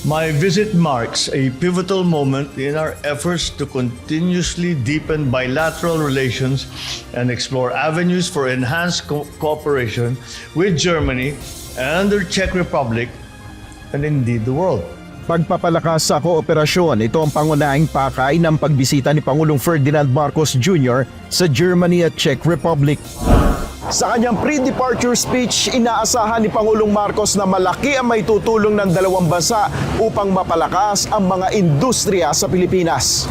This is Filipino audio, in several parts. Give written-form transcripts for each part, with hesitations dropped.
My visit marks a pivotal moment in our efforts to continuously deepen bilateral relations and explore avenues for enhanced cooperation with Germany and the Czech Republic and indeed the world. Pagpapalakas sa kooperasyon, ito ang pangunahing pakay ng pagbisita ni Pangulong Ferdinand Marcos Jr. sa Germany at Czech Republic. Sa kanyang pre-departure speech, inaasahan ni Pangulong Marcos na malaki ang maitutulong ng dalawang bansa upang mapalakas ang mga industriya sa Pilipinas.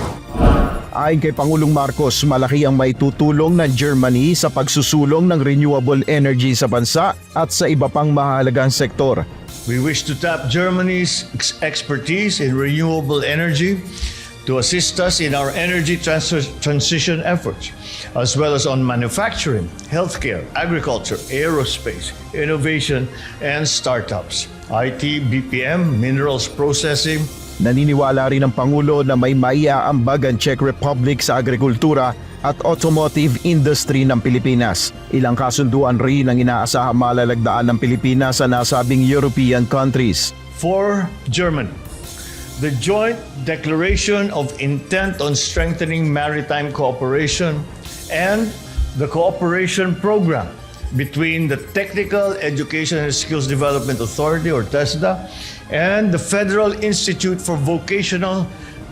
Ayon kay Pangulong Marcos, malaki ang maitutulong ng Germany sa pagsusulong ng renewable energy sa bansa at sa iba pang mahalagang sektor. We wish to tap Germany's expertise in renewable energy to assist us in our energy transition efforts, as well as on manufacturing, healthcare, agriculture, aerospace, innovation, and startups, IT, BPM, minerals processing. Naniniwala rin ang Pangulo na may maiaambag ang Czech Republic sa agrikultura at automotive industry ng Pilipinas. Ilang kasunduan rin ang inaasahang malalagdaan ng Pilipinas sa nasabing European countries. For Germany, the joint declaration of intent on strengthening maritime cooperation and the cooperation program between the Technical Education and Skills Development Authority or TESDA and the Federal Institute for Vocational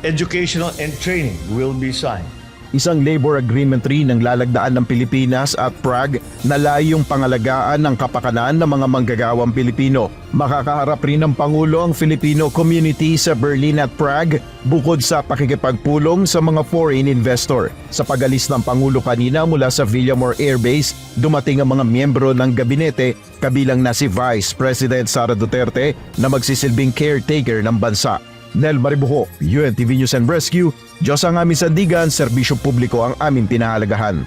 Educational and Training will be signed. Isang labor agreement rin ang lalagdaan ng Pilipinas at Prague na layong pangalagaan ng kapakanan ng mga manggagawang Pilipino. Makakaharap rin ng Pangulo ang Filipino community sa Berlin at Prague bukod sa pakikipagpulong sa mga foreign investor. Sa pag-alis ng Pangulo kanina mula sa Villamor Air Base, dumating ang mga miyembro ng gabinete kabilang na si Vice President Sara Duterte na magsisilbing caretaker ng bansa. Nel Maribuho, UNTV News and Rescue. Diyos ang aming sandigan, serbisyo publiko ang aming pinahalagahan.